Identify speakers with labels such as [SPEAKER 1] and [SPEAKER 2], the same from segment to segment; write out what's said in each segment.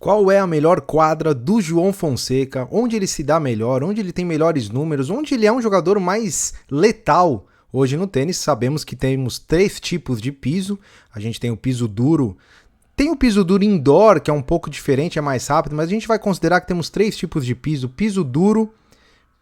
[SPEAKER 1] Qual é a melhor quadra do João Fonseca? Onde ele se dá melhor? Onde ele tem melhores números? Onde ele é um jogador mais letal? Hoje no tênis sabemos que temos 3 tipos de piso. A gente tem o piso duro. Tem o piso duro indoor, que é um pouco diferente, é mais rápido, mas a gente vai considerar que temos 3 tipos de piso: piso duro,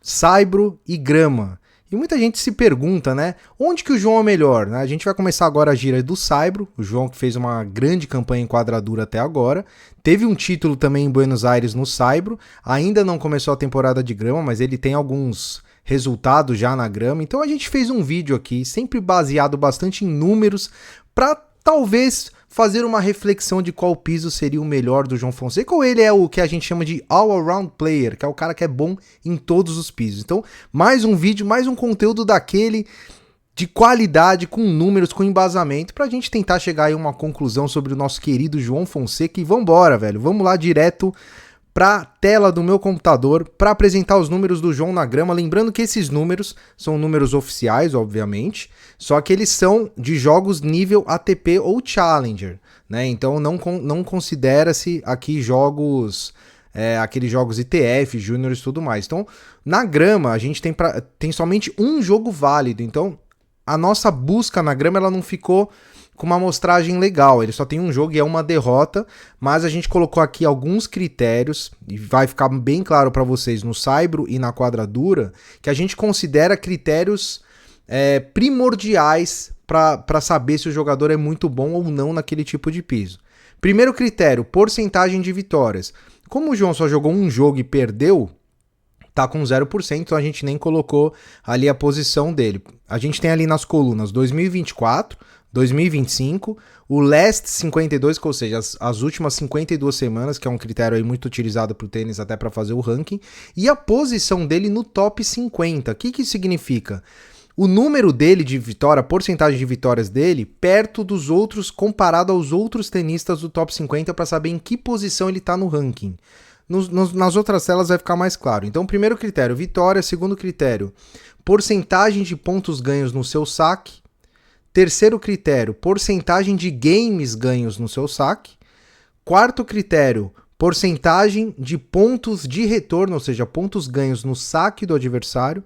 [SPEAKER 1] saibro e grama. E muita gente se pergunta, né? Onde que o João é melhor? A gente vai começar agora a gira do saibro. O João que fez uma grande campanha em quadradura até agora. Teve um título também em Buenos Aires no saibro. Ainda não começou a temporada de grama, mas ele tem alguns resultados já na grama. Então a gente fez um vídeo aqui, sempre baseado bastante em números, para talvez fazer uma reflexão de qual piso seria o melhor do João Fonseca, ou ele é o que a gente chama de all-around player, que é o cara que é bom em todos os pisos. Então, mais um vídeo, mais um conteúdo daquele de qualidade, com números, com embasamento, pra gente tentar chegar aí a uma conclusão sobre o nosso querido João Fonseca. E vambora, velho, vamos lá direto pra tela do meu computador para apresentar os números do João na grama. Lembrando que esses números são números oficiais, obviamente, só que eles são de jogos nível ATP ou Challenger, né? Então não considera-se aqui jogos, aqueles jogos ITF, Júnior e tudo mais. Então, na grama, a gente tem somente um jogo válido. Então, a nossa busca na grama ela não ficou com uma amostragem legal, ele só tem um jogo e é uma derrota, mas a gente colocou aqui alguns critérios, e vai ficar bem claro para vocês no saibro e na quadradura, que a gente considera critérios primordiais para saber se o jogador é muito bom ou não naquele tipo de piso. Primeiro critério, porcentagem de vitórias. Como o João só jogou um jogo e perdeu, tá com 0%, então a gente nem colocou ali a posição dele. A gente tem ali nas colunas 2024, 2025, o Last 52, ou seja, as últimas 52 semanas, que é um critério aí muito utilizado para o tênis até para fazer o ranking, e a posição dele no top 50. O que isso significa? O número dele de vitória, a porcentagem de vitórias dele, perto dos outros, comparado aos outros tenistas do top 50, para saber em que posição ele está no ranking. Nas outras telas vai ficar mais claro. Então, primeiro critério, vitória. Segundo critério, porcentagem de pontos ganhos no seu saque. Terceiro critério, porcentagem de games ganhos no seu saque. Quarto critério, porcentagem de pontos de retorno, ou seja, pontos ganhos no saque do adversário.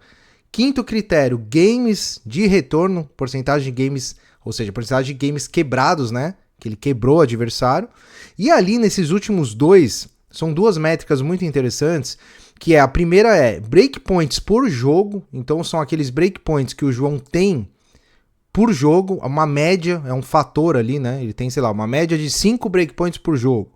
[SPEAKER 1] Quinto critério, games de retorno, porcentagem de games, ou seja, porcentagem de games quebrados, né? Que ele quebrou o adversário. E ali, nesses últimos dois, são duas métricas muito interessantes, que a primeira é breakpoints por jogo. Então, são aqueles breakpoints que o João tem por jogo, uma média, é um fator ali, né? Ele tem, sei lá, uma média de 5 breakpoints por jogo.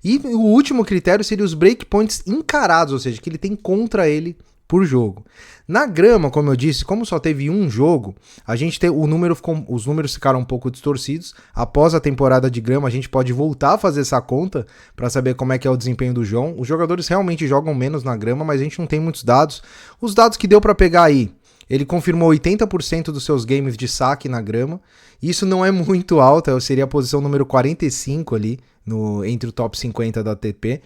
[SPEAKER 1] E o último critério seria os breakpoints encarados, ou seja, que ele tem contra ele por jogo. Na grama, como eu disse, como só teve um jogo, a gente tem os números ficaram um pouco distorcidos. Após a temporada de grama, a gente pode voltar a fazer essa conta para saber como é que é o desempenho do João. Os jogadores realmente jogam menos na grama, mas a gente não tem muitos dados. Os dados que deu para pegar aí, ele confirmou 80% dos seus games de saque na grama. Isso não é muito alto, seria a posição número 45 ali, entre o top 50 da ATP.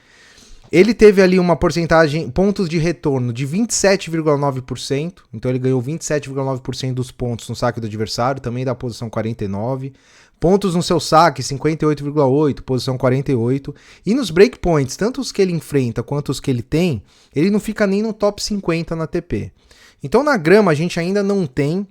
[SPEAKER 1] Ele teve ali uma porcentagem, pontos de retorno de 27,9%, então ele ganhou 27,9% dos pontos no saque do adversário, também da posição 49. Pontos no seu saque, 58,8%, posição 48. E nos breakpoints, tanto os que ele enfrenta quanto os que ele tem, ele não fica nem no top 50 na ATP. Então na grama a gente ainda não tem,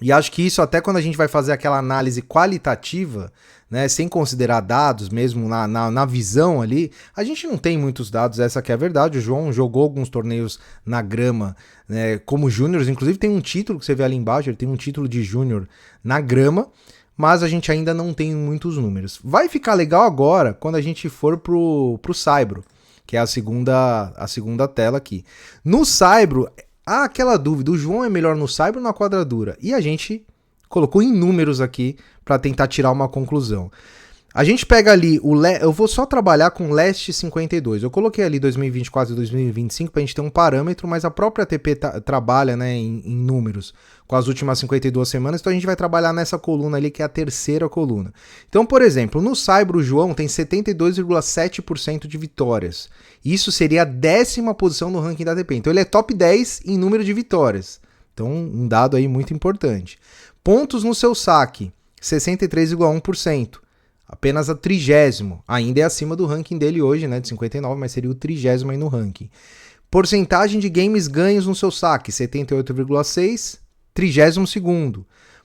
[SPEAKER 1] e acho que isso até quando a gente vai fazer aquela análise qualitativa, né, sem considerar dados mesmo na visão ali, a gente não tem muitos dados, essa que é a verdade. O João jogou alguns torneios na grama, né, como júniores, inclusive tem um título que você vê ali embaixo, ele tem um título de júnior na grama, mas a gente ainda não tem muitos números. Vai ficar legal agora quando a gente for pro saibro, que é a segunda tela aqui. No saibro, há aquela dúvida, o João é melhor no saibro ou na quadradura? E a gente colocou em números aqui para tentar tirar uma conclusão. A gente pega ali, eu vou só trabalhar com Last 52. Eu coloquei ali 2024 e 2025 para a gente ter um parâmetro, mas a própria ATP trabalha, né, em números com as últimas 52 semanas, então a gente vai trabalhar nessa coluna ali, que é a terceira coluna. Então, por exemplo, no saibro o João tem 72,7% de vitórias. Isso seria a 10ª posição no ranking da ATP. Então ele é top 10 em número de vitórias. Então um dado aí muito importante. Pontos no seu saque, 63,1%. apenas a 30º. Ainda é acima do ranking dele hoje, né, de 59, mas seria o 30º aí no ranking. Porcentagem de games ganhos no seu saque, 78,6, 32º.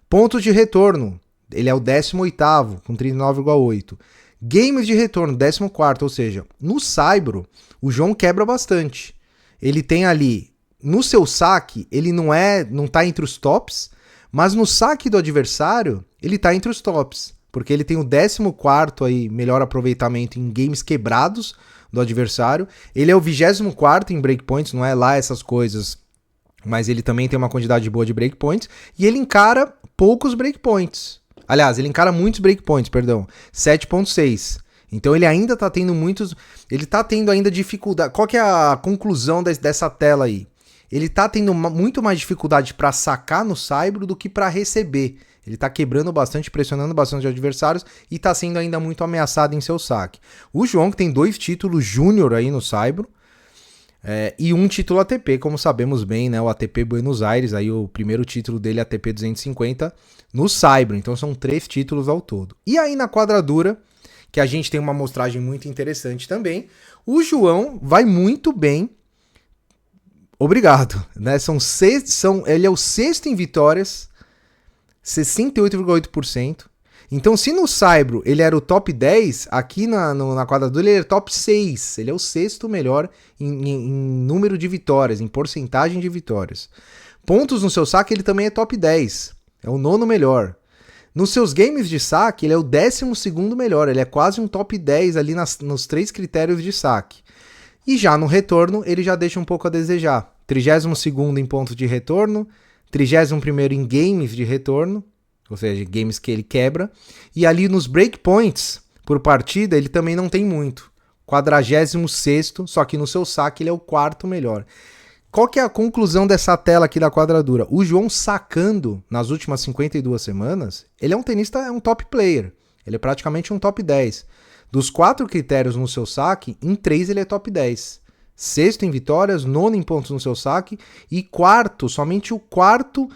[SPEAKER 1] Pontos de retorno, ele é o 18º, com 39,8. Games de retorno, 14º, ou seja, no Saibro, o João quebra bastante. Ele tem ali, no seu saque, ele não tá entre os tops, mas no saque do adversário, ele tá entre os tops. Porque ele tem o 14º aí, melhor aproveitamento em games quebrados do adversário. Ele é o 24º em breakpoints, não é lá essas coisas, mas ele também tem uma quantidade boa de breakpoints. E ele encara poucos breakpoints. Aliás, ele encara muitos breakpoints, perdão. 7,6. Então ele ainda tá tendo muitos... Ele tá tendo ainda dificuldade... Qual que é a conclusão dessa tela aí? Ele tá tendo muito mais dificuldade para sacar no Saibro do que para receber. Ele tá quebrando bastante, pressionando bastante os adversários e tá sendo ainda muito ameaçado em seu saque. O João, que tem 2 títulos júnior aí no Saibro, e um título ATP, como sabemos bem, né? O ATP Buenos Aires, aí o primeiro título dele é ATP 250 no Saibro. Então são 3 títulos ao todo. E aí na quadradura, que a gente tem uma amostragem muito interessante também, o João vai muito bem. Obrigado, né? Ele é o 6º em vitórias, 68,8%. Então, se no Saibro ele era o top 10, aqui na quadradura ele era top 6. Ele é o 6º melhor em número de vitórias, em porcentagem de vitórias. Pontos no seu saque ele também é top 10. É o 9º melhor. Nos seus games de saque ele é o 12º melhor. Ele é quase um top 10 ali nos 3 critérios de saque. E já no retorno ele já deixa um pouco a desejar. 32º em pontos de retorno, 31º em games de retorno, ou seja, games que ele quebra. E ali nos breakpoints por partida ele também não tem muito. 46º, só que no seu saque ele é o 4º melhor. Qual que é a conclusão dessa tela aqui da quadradura? O João sacando nas últimas 52 semanas, ele é um tenista, é um top player. Ele é praticamente um top 10. Dos 4 critérios no seu saque, em 3 ele é top 10. 6º em vitórias, 9º em pontos no seu saque e 4º, somente o 4º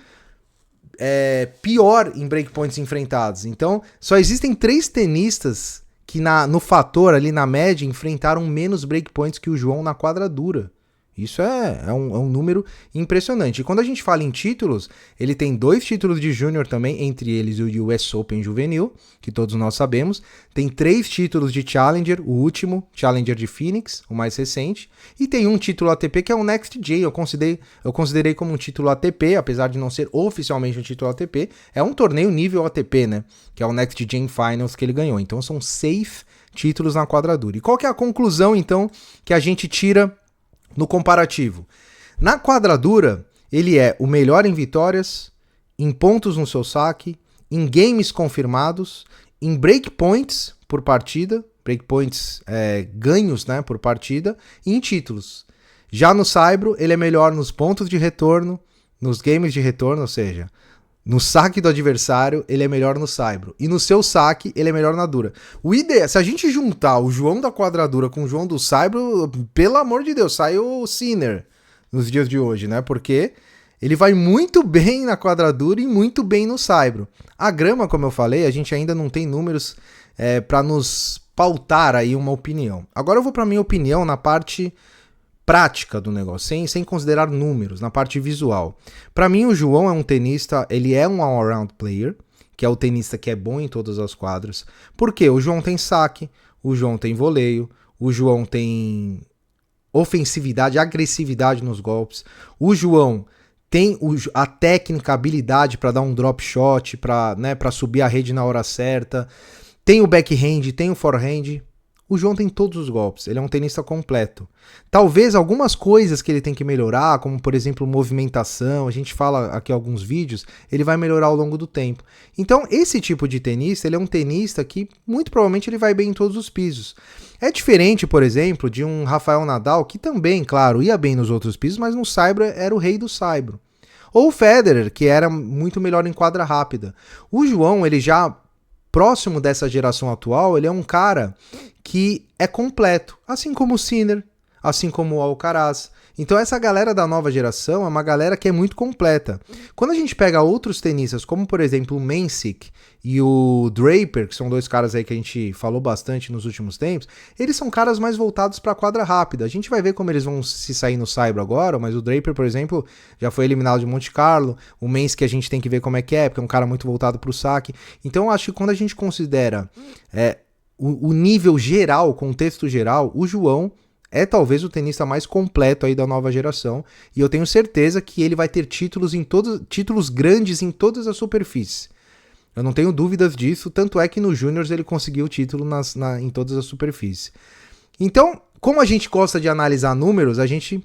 [SPEAKER 1] pior em breakpoints enfrentados. Então, só existem 3 tenistas que no fator, ali na média, enfrentaram menos breakpoints que o João na quadradura. Isso é um número impressionante. E quando a gente fala em títulos, ele tem 2 títulos de júnior também, entre eles o US Open Juvenil, que todos nós sabemos. Tem 3 títulos de Challenger, o último, Challenger de Phoenix, o mais recente. E tem um título ATP que é o Next Gen. Eu considerei como um título ATP, apesar de não ser oficialmente um título ATP. É um torneio nível ATP, né? Que é o Next Gen Finals que ele ganhou. Então são 6 títulos na quadradura. E qual que é a conclusão, então, que a gente tira no comparativo? Na quadradura, ele é o melhor em vitórias, em pontos no seu saque, em games confirmados, em breakpoints por partida, breakpoints ganhos, né, por partida, e em títulos. Já no Saibro, ele é melhor nos pontos de retorno, nos games de retorno, ou seja, no saque do adversário, ele é melhor no Saibro. E no seu saque, ele é melhor na dura. O ideia, se a gente juntar o João da quadradura com o João do Saibro, pelo amor de Deus, sai o Sinner nos dias de hoje, né? Porque ele vai muito bem na quadradura e muito bem no Saibro. A grama, como eu falei, a gente ainda não tem números para nos pautar aí uma opinião. Agora eu vou para minha opinião na parte prática do negócio, sem considerar números, na parte visual. Para mim, o João é um tenista, ele é um all-around player, que é o tenista que é bom em todas as quadras. Por quê? O João tem saque, o João tem voleio, o João tem ofensividade, agressividade nos golpes, o João tem a técnica, a habilidade para dar um drop shot, para subir a rede na hora certa, tem o backhand, tem o forehand. O João tem todos os golpes, ele é um tenista completo. Talvez algumas coisas que ele tem que melhorar, como por exemplo movimentação, a gente fala aqui em alguns vídeos, ele vai melhorar ao longo do tempo. Então esse tipo de tenista, ele é um tenista que muito provavelmente ele vai bem em todos os pisos. É diferente, por exemplo, de um Rafael Nadal, que também, claro, ia bem nos outros pisos, mas no Saibro era o rei do Saibro. Ou o Federer, que era muito melhor em quadra rápida. O João, ele já próximo dessa geração atual, ele é um cara que é completo, assim como o Sinner, assim como o Alcaraz. Então essa galera da nova geração é uma galera que é muito completa. Quando a gente pega outros tenistas, como por exemplo o Mensik e o Draper, que são dois caras aí que a gente falou bastante nos últimos tempos, eles são caras mais voltados para a quadra rápida. A gente vai ver como eles vão se sair no saibro agora, mas o Draper, por exemplo, já foi eliminado de Monte Carlo. O Mensik a gente tem que ver como é que é, porque é um cara muito voltado para o saque. Então eu acho que quando a gente considera o nível geral, o contexto geral, o João é talvez o tenista mais completo aí da nova geração, e eu tenho certeza que ele vai ter títulos grandes em todas as superfícies. Eu não tenho dúvidas disso, tanto é que no Júniors ele conseguiu o título em todas as superfícies. Então, como a gente gosta de analisar números, a gente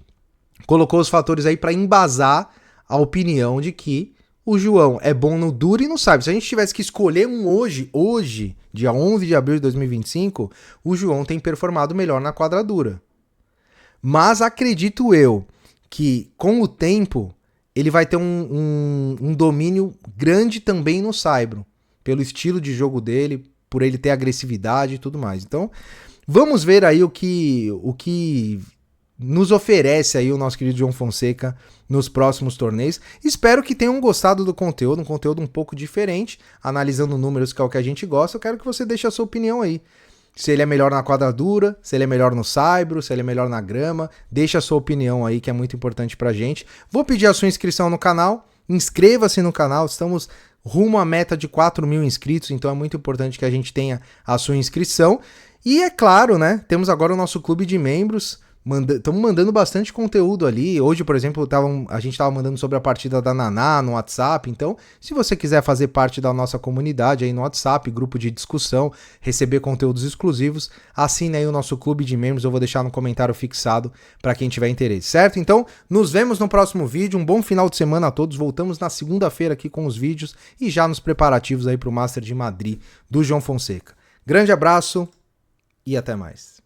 [SPEAKER 1] colocou os fatores aí para embasar a opinião de que o João é bom no duro e no saibro. Se a gente tivesse que escolher um hoje, dia 11 de abril de 2025, o João tem performado melhor na quadra dura. Mas acredito eu que com o tempo ele vai ter um domínio grande também no saibro, pelo estilo de jogo dele, por ele ter agressividade e tudo mais. Então, vamos ver aí o que nos oferece aí o nosso querido João Fonseca nos próximos torneios. Espero que tenham gostado do conteúdo, um conteúdo um pouco diferente, analisando números, que é o que a gente gosta. Eu quero que você deixe a sua opinião aí. Se ele é melhor na quadra dura, se ele é melhor no saibro, se ele é melhor na grama. Deixa a sua opinião aí, que é muito importante pra gente. Vou pedir a sua inscrição no canal. Inscreva-se no canal, estamos rumo à meta de 4.000 inscritos, então é muito importante que a gente tenha a sua inscrição. E é claro, né, temos agora o nosso clube de membros. Estamos mandando bastante conteúdo ali. Hoje, por exemplo, a gente estava mandando sobre a partida da Naná no WhatsApp. Então, se você quiser fazer parte da nossa comunidade aí no WhatsApp, grupo de discussão, receber conteúdos exclusivos, assine aí o nosso clube de membros. Eu vou deixar no comentário fixado para quem tiver interesse, certo? Então, nos vemos no próximo vídeo. Um bom final de semana a todos. Voltamos na segunda-feira aqui com os vídeos e já nos preparativos aí para o Master de Madrid do João Fonseca. Grande abraço e até mais.